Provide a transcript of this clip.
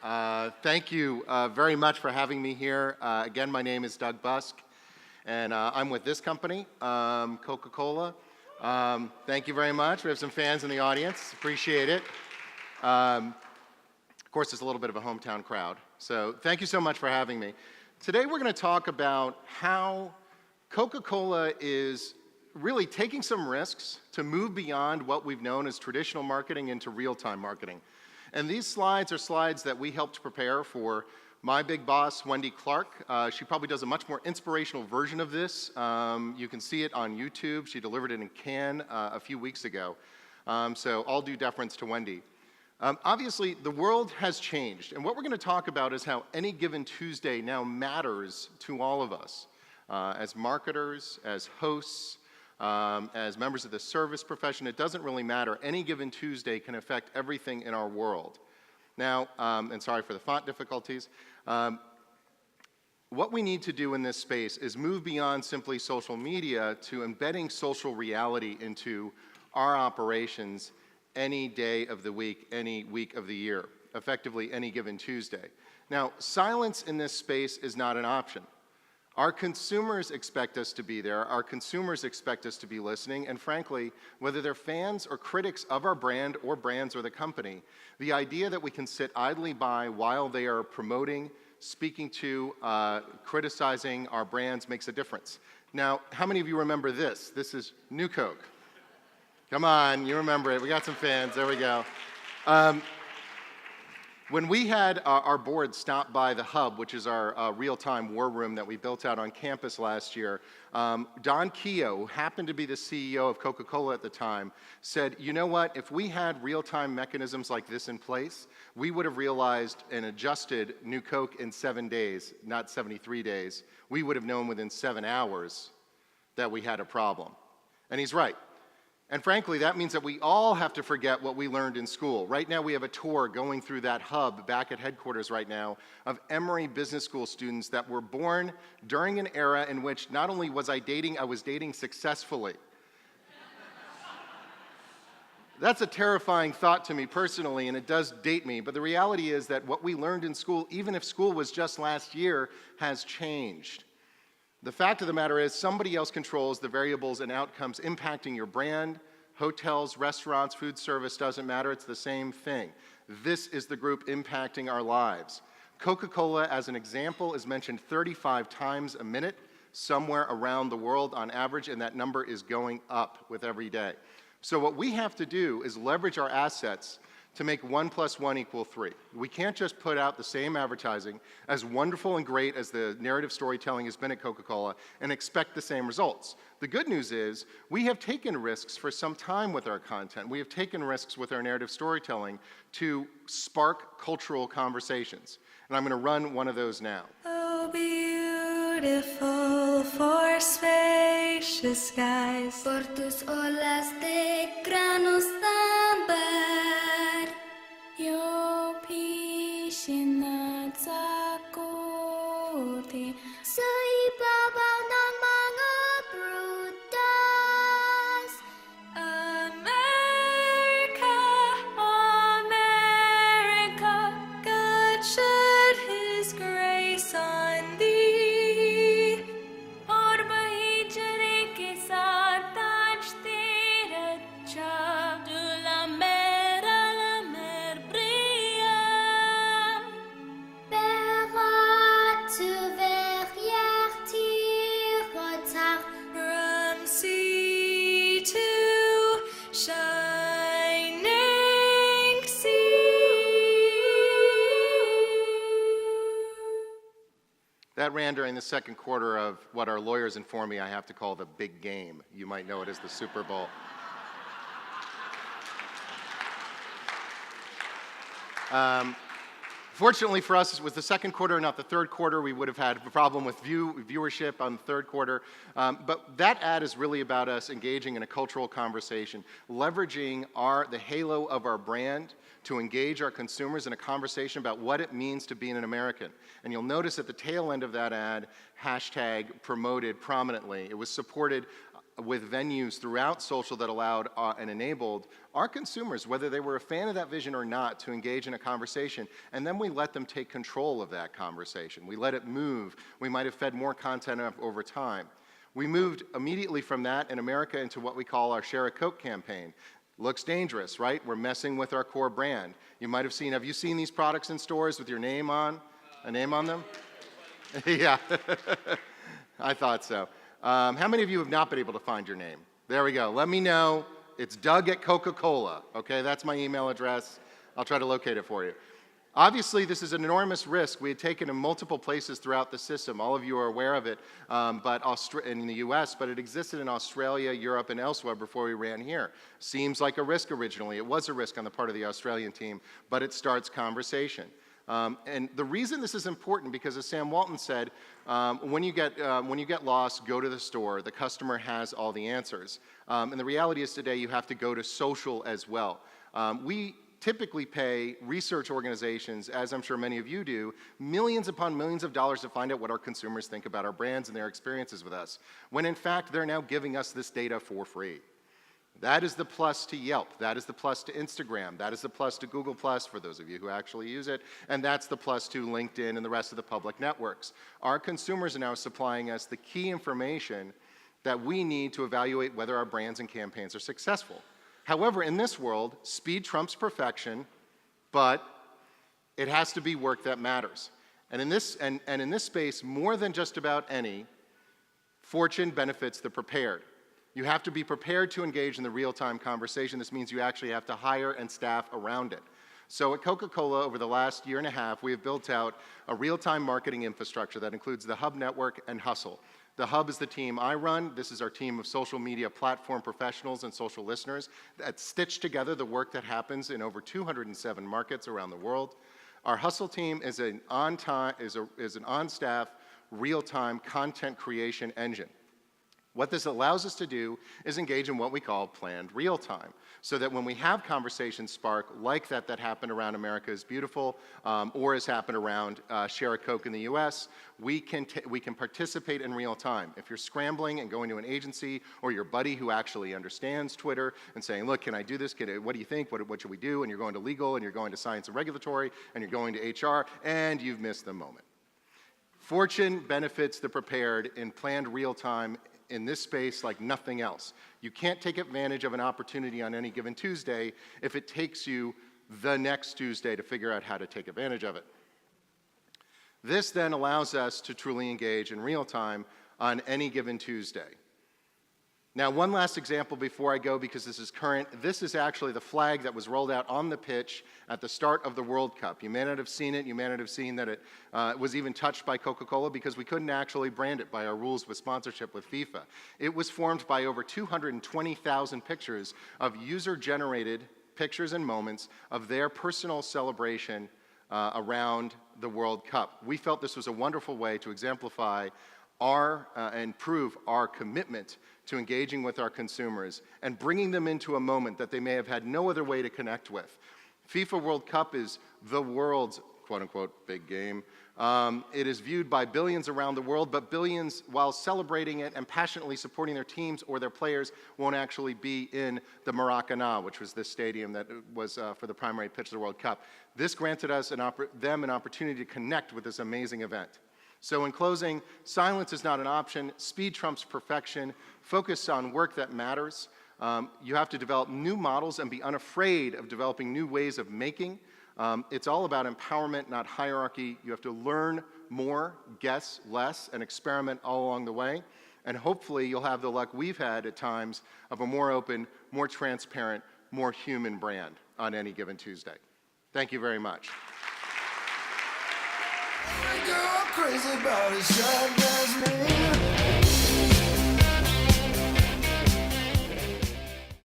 Thank you very much for having me here. Again, my name is Doug Busk, and I'm with this company, Coca-Cola. Thank you very much. We have some fans in the audience. Appreciate it. Of course, it's a little bit of a hometown crowd. So thank you so much for having me. Today, we're going to talk about how Coca-Cola is really taking some risks to move beyond what we've known as traditional marketing into real-time marketing. And these slides are slides that we helped prepare for my big boss, Wendy Clark. She probably does a much more inspirational version of this. You can see it on YouTube. She delivered it in Cannes a few weeks ago. So all due deference to Wendy. Obviously, the world has changed. And what we're going to talk about is how any given Tuesday now matters to all of us. As marketers, as hosts, as members of the service profession, it doesn't really matter. Any given Tuesday can affect everything in our world. Now, and sorry for the font difficulties, what we need to do in this space is move beyond simply social media to embedding social reality into our operations any day of the week, any week of the year, effectively any given Tuesday. Now, silence in this space is not an option. Our consumers expect us to be there, our consumers expect us to be listening, and frankly, whether they're fans or critics of our brand or brands or the company, the idea that we can sit idly by while they are promoting, speaking to, criticizing our brands makes a difference. Now, how many of you remember this? This is New Coke. Come on, you remember it. We got some fans, there we go. When we had our board stop by the Hub, which is our real-time war room that we built out on campus last year, Don Keough, who happened to be the CEO of Coca-Cola at the time, said, you know what, if we had real-time mechanisms like this in place, we would have realized and adjusted New Coke in 7 days, not 73 days. We would have known within 7 hours that we had a problem. And he's right. And frankly, that means that we all have to forget what we learned in school. Right now, we have a tour going through that hub back at headquarters right now of Emory Business School students that were born during an era in which not only was I was dating successfully. That's a terrifying thought to me personally, and it does date me. But the reality is that what we learned in school, even if school was just last year, has changed. The fact of the matter is somebody else controls the variables and outcomes impacting your brand, hotels, restaurants, food service, doesn't matter, it's the same thing. This is the group impacting our lives. Coca-Cola, as an example, is mentioned 35 times a minute somewhere around the world on average, and that number is going up with every day. So what we have to do is leverage our assets to make 1 + 1 = 3. We can't just put out the same advertising, as wonderful and great as the narrative storytelling has been at Coca-Cola, and expect the same results. The good news is, we have taken risks for some time with our content. We have taken risks with our narrative storytelling to spark cultural conversations. And I'm going to run one of those now. Oh, beautiful for spacious skies, por tus olas de granos d'amber, yo piscina sa kuti, sa ibabaw ng mga prutas. America, America, God shed His grace on thee. Orba hijre ke saath taj tera cha, de la mer à la mer brilla. Verra tu verrière tir from sea to shining sea. That ran during the second quarter of what our lawyers inform me I have to call the big game. You might know it as the Super Bowl. Fortunately for us, it was the second quarter, not the third quarter. We would have had a problem with viewership on the third quarter. But that ad is really about us engaging in a cultural conversation, leveraging the halo of our brand to engage our consumers in a conversation about what it means to be an American. And you'll notice at the tail end of that ad, hashtag promoted prominently. It was supported with venues throughout social that allowed and enabled our consumers, whether they were a fan of that vision or not, to engage in a conversation, and then we let them take control of that conversation. We let it move. We might have fed more content up over time. We moved immediately from that in America into what we call our Share a Coke campaign. Looks dangerous, right? We're messing with our core brand. You might have seen, have you seen these products in stores with your name on, a name on them? Yeah, I thought so. How many of you have not been able to find your name? There we go. Let me know. It's Doug at Coca-Cola. Okay, that's my email address. I'll try to locate it for you. Obviously, this is an enormous risk. We had taken in multiple places throughout the system. All of you are aware of it in the US, but it existed in Australia, Europe, and elsewhere before we ran here. Seems like a risk originally. It was a risk on the part of the Australian team, but it starts conversation. And the reason this is important, because as Sam Walton said, when you get lost, go to the store. The customer has all the answers. And the reality is today you have to go to social as well. We typically pay research organizations, as I'm sure many of you do, millions upon millions of dollars to find out what our consumers think about our brands and their experiences with us, when in fact they're now giving us this data for free. That is the plus to Yelp. That is the plus to Instagram. That is the plus to Google+, for those of you who actually use it. And that's the plus to LinkedIn and the rest of the public networks. Our consumers are now supplying us the key information that we need to evaluate whether our brands and campaigns are successful. However, in this world, speed trumps perfection, but it has to be work that matters. And in this space, more than just about any, fortune benefits the prepared. You have to be prepared to engage in the real-time conversation. This means you actually have to hire and staff around it. So at Coca-Cola, over the last year and a half, we have built out a real-time marketing infrastructure that includes the Hub Network and Hustle. The Hub is the team I run. This is our team of social media platform professionals and social listeners that stitch together the work that happens in over 207 markets around the world. Our Hustle team is an on-staff, real-time content creation engine. What this allows us to do is engage in what we call planned real time, so that when we have conversations spark like that happened around America is Beautiful, or has happened around Share a Coke in the US, we can participate in real time. If you're scrambling and going to an agency or your buddy who actually understands Twitter and saying, look, can I do this? What do you think? What should we do? And you're going to legal, and you're going to science and regulatory, and you're going to HR, and you've missed the moment. Fortune benefits the prepared in planned real time in this space like nothing else. You can't take advantage of an opportunity on any given Tuesday if it takes you the next Tuesday to figure out how to take advantage of it. This then allows us to truly engage in real time on any given Tuesday. Now, one last example before I go, because this is current. This is actually the flag that was rolled out on the pitch at the start of the World Cup. You may not have seen it. You may not have seen that it was even touched by Coca-Cola, because we couldn't actually brand it by our rules with sponsorship with FIFA. It was formed by over 220,000 pictures of user-generated pictures and moments of their personal celebration around the World Cup. We felt this was a wonderful way to exemplify and prove our commitment to engaging with our consumers and bringing them into a moment that they may have had no other way to connect with. FIFA World Cup is the world's quote-unquote big game. It is viewed by billions around the world, but billions, while celebrating it and passionately supporting their teams or their players, won't actually be in the Maracanã, which was this stadium that was for the primary pitch of the World Cup. This granted us them an opportunity to connect with this amazing event. So in closing, silence is not an option. Speed trumps perfection. Focus on work that matters. You have to develop new models and be unafraid of developing new ways of making. It's all about empowerment, not hierarchy. You have to learn more, guess less, and experiment all along the way. And hopefully you'll have the luck we've had at times of a more open, more transparent, more human brand on any given Tuesday. Thank you very much. Girl crazy about his shot, that's me.